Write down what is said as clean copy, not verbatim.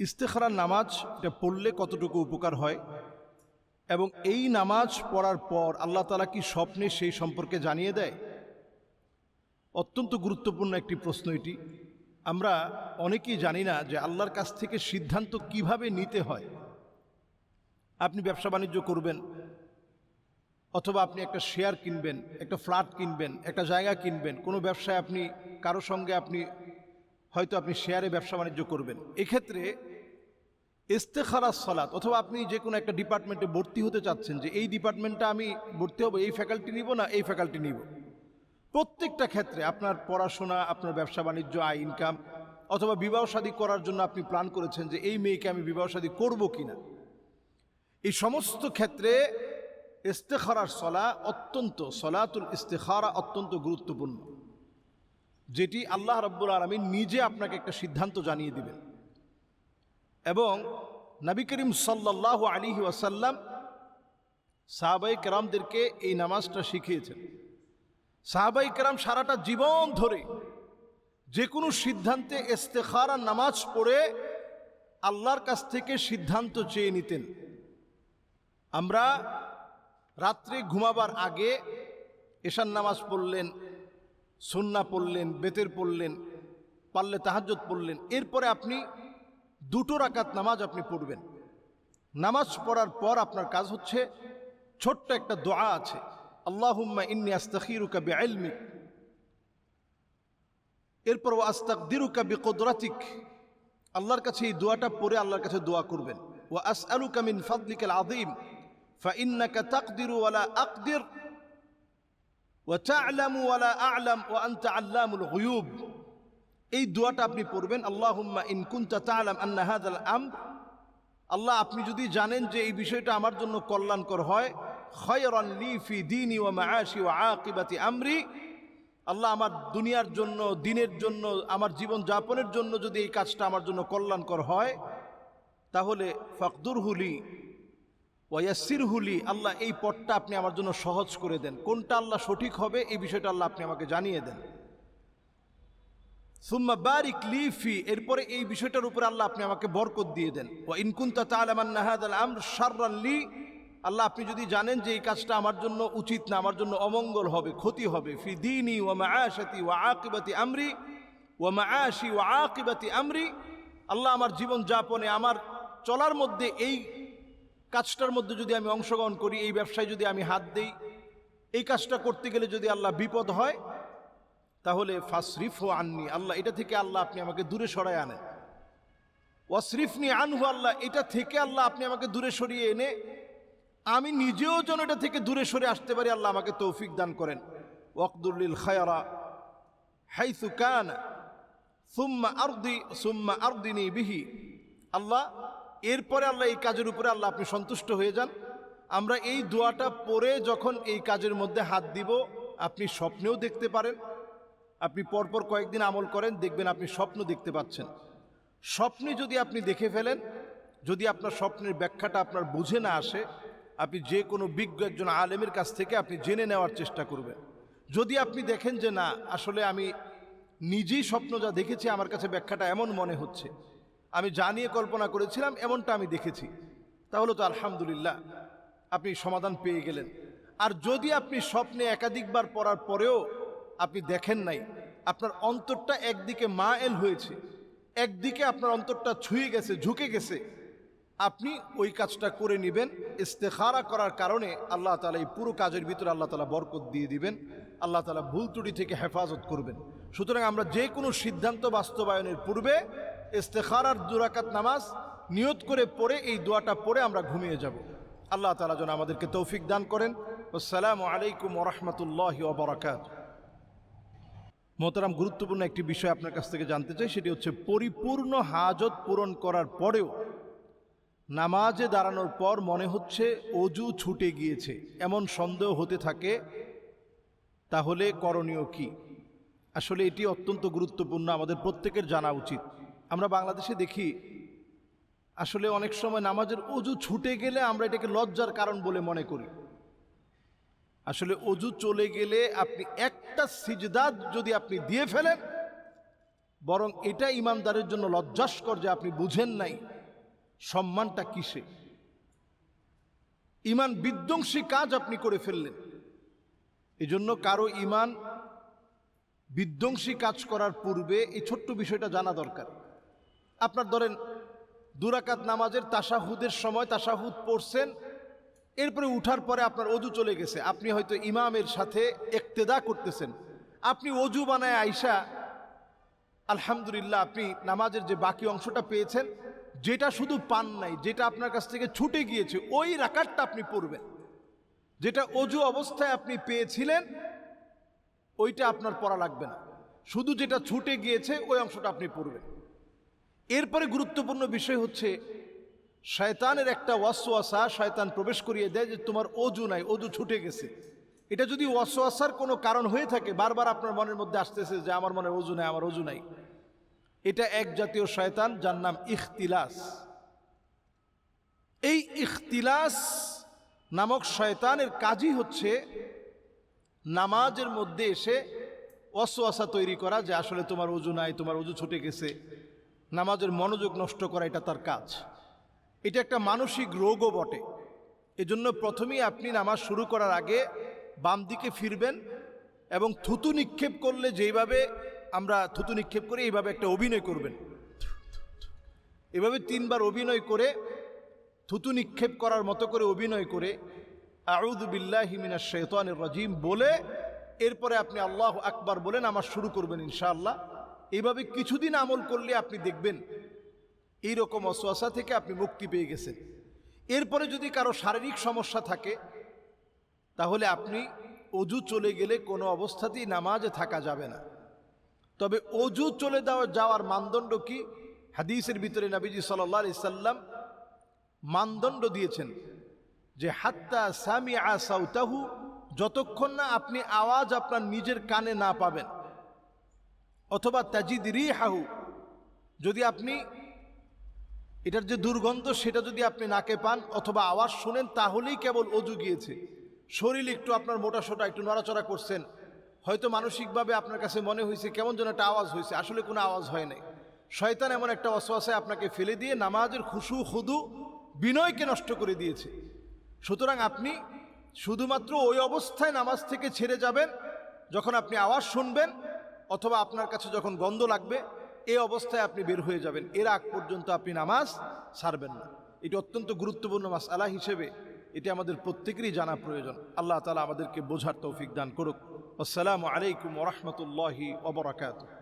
ইস্তেখারার নামাজ এটা পড়লে কতটুকু উপকার হয় এবং এই নামাজ পড়ার পর আল্লাহ তাআলা কি স্বপ্নে সেই সম্পর্কে জানিয়ে দেয়? অত্যন্ত গুরুত্বপূর্ণ একটি প্রশ্ন এটি। আমরা অনেকেই জানি না যে আল্লাহর কাছ থেকে সিদ্ধান্ত কিভাবে নিতে হয়। আপনি ব্যবসা বাণিজ্য করবেন, অথবা আপনি একটা শেয়ার কিনবেন, একটা ফ্ল্যাট কিনবেন, একটা জায়গা কিনবেন, কোনো ব্যবসায় আপনি কারো সঙ্গে হয়তো আপনি শেয়ারে ব্যবসা বাণিজ্য করবেন। এক্ষেত্রে ইস্তেখারাস সালাত, অথবা আপনি যে কোনো একটা ডিপার্টমেন্টে ভর্তি হতে চাচ্ছেন যে এই ডিপার্টমেন্টটা আমি ভর্তি হব, এই ফ্যাকাল্টি নিব না এই ফ্যাকাল্টি নিব। প্রত্যেকটা ক্ষেত্রে আপনার পড়াশোনা, আপনার ব্যবসা বাণিজ্য, আয় ইনকাম, অথবা বিবাহ শাদী করার জন্য আপনি প্ল্যান করেছেন যে এই মেয়েকে আমি বিবাহ শাদী করব কিনা, এই সমস্ত ক্ষেত্রে ইস্তেখারার সলাতুল ইস্তেখারা অত্যন্ত গুরুত্বপূর্ণ, যেটি আল্লাহ রাব্বুল আলামিন নিজে আপনাকে একটা সিদ্ধান্ত জানিয়ে দিবেন। এবং নবী করিম সাল্লাল্লাহু আলাইহি ওয়াসাল্লাম সাহাবায়ে কেরামদেরকে এই নামাজটা শিখিয়েছেন। সাহাবায়ে কেরাম সারাটা জীবন ধরে যে কোনো সিদ্ধান্তে ইস্তেখারার নামাজ পড়ে আল্লাহর কাছ থেকে সিদ্ধান্ত চেয়ে নিতেন। আমরা রাত্রে ঘুমাবার আগে এশার নামাজ পড়লেন, সুন্নাহ পড়লেন, বেতের পড়লেন, পারলে তাহাজ্জুদ পড়লেন, এরপরে আপনি 2 রাকাত নামাজ আপনি পড়বেন। নামাজ পড়ার পর আপনার কাজ হচ্ছে, ছোট্ট একটা দোয়া আছে, আল্লাহুম্মা ইন্নী আস্তাখিরুকা বিইলমিক, এরপর ওয়া আস্তাকদিরুকা বিকুদরাতিক। আল্লাহর কাছে এই দোয়াটা পড়ে আল্লাহর কাছে দোয়া করবেন। ওয়া আসআলুকা মিন ফাদলিকাল আযীম ফাইন্নাকা তাকদিরু ওয়ালা আকদির ওয়া তা'লামু ওয়ালা আ'লাম ওয়া আনতা আল্লামুল গুয়ুব। এই দোয়াটা আপনি পড়বেন, আল্লাহুম্মা ইন কুনতা তা'লাম আন্না হাযাল আমর, আল্লাহ আপনি যদি জানেন যে এই বিষয়টা আমার জন্য কল্যাণকর হয়, খায়রান লি ফি দীনি ওয়া মাআশি ওয়া আকিবাতি আমরি, আল্লাহ আমার দুনিয়ার জন্য, দিনের জন্য, আমার জীবন যাপনের জন্য যদি এই কাজটা আমার জন্য কল্যাণকর হয়, তাহলে ফাকদুরহু লি ওয়া ইয়াসসিরহু লি, আল্লাহ এই পথটা আপনি আমার জন্য সহজ করে দেন। কোনটা আল্লাহ সঠিক হবে এই বিষয়টা আল্লাহ আপনি আমাকে জানিয়ে দেন। সুম্মা বারিক লি ফি, এরপরে এই বিষয়টার উপরে আল্লাহ আপনি আমাকে বরকত দিয়ে দেন। ওয়া ইন কুনতা তা'লাম আন্না হাযাল আমর শাররান লি, আল্লাহ আপনি যদি জানেন যে এই কাজটা আমার জন্য উচিত না, আমার জন্য অমঙ্গল হবে, ক্ষতি হবে, ফি দীনি ওয়া মাআশাতি ওয়া আকিবাতি আমরি ওয়া মাআশি ওয়া আকিবাতি আমরি, আল্লাহ আমার জীবন যাপনে, আমার চলার মধ্যে এই কাজটার মধ্যে যদি আমি অংশগ্রহণ করি, এই ব্যবসায় যদি আমি হাত দেই, এই কাজটা করতে গেলে যদি আল্লাহ বিপদ হয়, তাহলে ফাসরিফু আননি, আল্লাহ এটা থেকে আল্লাহ আপনি আমাকে দূরে সরায় আনেন। ওয়াসরিফনি আনহু, আল্লাহ এটা থেকে আল্লাহ আপনি আমাকে দূরে সরিয়ে এনে আমি নিজেও যেন এটা থেকে দূরে সরে আসতে পারি, আল্লাহ আমাকে তৌফিক দান করেন। ওয়াকদুর লিল খায়রা হাইসু কানা সুম্মা আরদিনি বিহি, আল্লাহ এরপরে আল্লাহ এই কাজের উপরে আল্লাহ আপনি সন্তুষ্ট হয়ে যান। আমরা এই দোয়াটা পড়ে যখন এই কাজের মধ্যে হাত দিব, আপনি স্বপ্নেও দেখতে পারেন। আপনি পরপর কয়েকদিন আমল করেন, দেখবেন আপনি স্বপ্ন দেখতে পাচ্ছেন। স্বপ্নে যদি আপনি দেখে ফেলেন, যদি আপনার স্বপ্নের ব্যাখ্যাটা আপনার বুঝে না আসে, আপনি যে কোনো বিজ্ঞ একজন আলেমের কাছ থেকে আপনি জেনে নেওয়ার চেষ্টা করবেন। যদি আপনি দেখেন যে না, আসলে আমি নিজেই স্বপ্ন যা দেখেছি আমার কাছে ব্যাখ্যাটা এমন মনে হচ্ছে, আমি যা নিয়ে কল্পনা করেছিলাম এমনটা আমি দেখেছি, তাহলে তো আলহামদুলিল্লাহ আপনি সমাধান পেয়ে গেলেন। আর যদি আপনি স্বপ্নে একাধিকবার পড়ার পরেও আপনি দেখেন নাই, আপনার অন্তরটা একদিকে মায়েল হয়েছে, একদিকে আপনার অন্তরটা ছুঁয়ে গেছে, ঝুঁকে গেছে, আপনি ওই কাজটা করে নেবেন। ইস্তেখারা করার কারণে আল্লাহ তাআলা এই পুরো কাজের ভিতরে আল্লাহ তাআলা বরকত দিয়ে দিবেন, আল্লাহ তাআলা ভুল ত্রুটি থেকে হেফাজত করবেন। সুতরাং আমরা যে কোনো সিদ্ধান্ত বাস্তবায়নের পূর্বে ইস্তেখারার 2 রাকাত নামাজ নিয়ত করে পড়ে এই দোয়াটা পড়ে আমরা ঘুমিয়ে যাব। আল্লাহ তাআলা যেন আমাদেরকে তৌফিক দান করেন। আসসালামু আলাইকুম ওয়া রাহমাতুল্লাহি ওয়া বারাকাতুহু। মোহতারাম, গুরুত্বপূর্ণ একটি বিষয় আপনার কাছ থেকে জানতে চাই, সেটি হচ্ছে পরিপূর্ণ হাজত পূরণ করার পরেও নামাজে দাঁড়ানোর পর মনে হচ্ছে অজু ছুটে গিয়েছে, এমন সন্দেহ হতে থাকে, তাহলে করণীয় কি? আসলে এটি অত্যন্ত গুরুত্বপূর্ণ, আমাদের প্রত্যেকের জানা উচিত। আমরা বাংলাদেশে দেখি আসলে অনেক সময় নামাজের অজু ছুটে গেলে আমরা এটাকে লজ্জার কারণ বলে মনে করি। আসলে অজু চলে গেলে আপনি একটা সিজদা যদি আপনি দিয়ে ফেলেন, বরং এটা ইমানদারের জন্য লজ্জাস্কর যে আপনি বুঝেন নাই সম্মানটা কিসে। ইমান বিধ্বংসী কাজ আপনি করে ফেললেন। এজন্য কারো ইমান বিধ্বংসী কাজ করার পূর্বে এই ছোট্ট বিষয়টা জানা দরকার। আপনার ধরেন 2 রাকাত নামাজের তাশাহুদের সময় তাশাহুদ পড়ছেন, এরপরে উঠার পরে আপনার অজু চলে গেছে, আপনি হয়তো ইমামের সাথে ইক্তেদা করতেছেন, আপনি অজু বানায় আইসা আলহামদুলিল্লাহ আপনি নামাজের যে বাকি অংশটা পেয়েছেন, যেটা শুধু পান নাই, যেটা আপনার কাছ থেকে ছুটে গিয়েছে, ওই রাকাতটা আপনি পড়বেন। যেটা অজু অবস্থায় আপনি পেয়েছিলেন ওইটা আপনার পড়া লাগবে না, শুধু যেটা ছুটে গিয়েছে ওই অংশটা আপনি পড়বেন। এরপরে গুরুত্বপূর্ণ বিষয় হচ্ছে শয়তানের একটা ওয়াসওয়াসা শয়তান প্রবেশ করিয়ে দেয় যে তোমার অজু নাই, অজু ছুটে গেছে। এটা যদি ওয়াসওয়াসার কোনো কারণ হয়ে থাকে, বারবার আপনার মনের মধ্যে আসতেছে যে আমার মনে অজু নাই, আমার অজু নাই, এটা এক জাতীয় শয়তান যার নাম ইখতিলাস। এই ইখতিলাস নামক শয়তানের কাজই হচ্ছে নামাজের মধ্যে এসে ওয়াসওয়াসা তৈরি করা যে আসলে তোমার অজু নাই, তোমার অজু ছুটে গেছে, নামাজের মনোযোগ নষ্ট করা, এটা তার কাজ। এটা একটা মানসিক রোগও বটে। এজন্য প্রথমেই আপনি নামাজ শুরু করার আগে বাম দিকে ফিরবেন এবং থুতু নিক্ষেপ করলে যেইভাবে আমরা থুতু নিক্ষেপ করি এইভাবে একটা অভিনয় করবেন। এভাবে 3 বার অভিনয় করে থুতু নিক্ষেপ করার মতো করে অভিনয় করে আউযু বিল্লাহি মিনাশ শাইতানির রাজিম বলে এরপরে আপনি আল্লাহু আকবার বলে নামাজ শুরু করবেন ইনশাআল্লাহ। এইভাবে কিছুদিন আমল করলে আপনি দেখবেন এইরকম ওয়াসওয়াসা থেকে আপনি মুক্তি পেয়ে গেছেন। এরপরে যদি কারো শারীরিক সমস্যা থাকে তাহলে আপনি অজু চলে গেলে কোনো অবস্থাতেই নামাজে থাকা যাবে না। তবে অজু চলে যাওয়ার মানদণ্ড কি? হাদিসের ভিতরে নবীজি সাল্লাল্লাহু আলাইহি সাল্লাম মানদণ্ড দিয়েছেন যে হাত্তা সামিআ সাউতাহু, যতক্ষণ না আপনি আওয়াজ আপনার নিজের কানে না পাবেন, অথবা তাজিদ রিহাহু, যদি আপনি এটার যে দুর্গন্ধ সেটা যদি আপনি নাকে পান অথবা আওয়াজ শুনেন, তাহলেই কেবল অজু গিয়েছে। শরীর একটু আপনার মোটা সোটা একটু নড়াচড়া করছেন, হয়তো মানসিকভাবে আপনার কাছে মনে হয়েছে কেমন যেন একটা আওয়াজ হয়েছে, আসলে কোনো আওয়াজ হয় নাই। শয়তান এমন একটা ওয়াসওয়াসায় আপনাকে ফেলে দিয়ে নামাজের খুশু খুদু বিনয়কে নষ্ট করে দিয়েছে। সুতরাং আপনি শুধুমাত্র ওই অবস্থায় নামাজ থেকে ছেড়ে যাবেন যখন আপনি আওয়াজ শুনবেন অথবা আপনার কাছে যখন গন্ধ লাগবে, এই অবস্থায় আপনি বের হয়ে যাবেন। এর আগ পর্যন্ত আপনি নামাজ ছাড়বেন না। এটি অত্যন্ত গুরুত্বপূর্ণ মাসআলা হিসেবে এটি আমাদের প্রত্যেকেরই জানা প্রয়োজন। আল্লাহ তাআলা আমাদেরকে বোঝার তৌফিক দান করুক। আসসালামু আলাইকুম ওয়া রাহমাতুল্লাহি ওয়া বারাকাতুহু।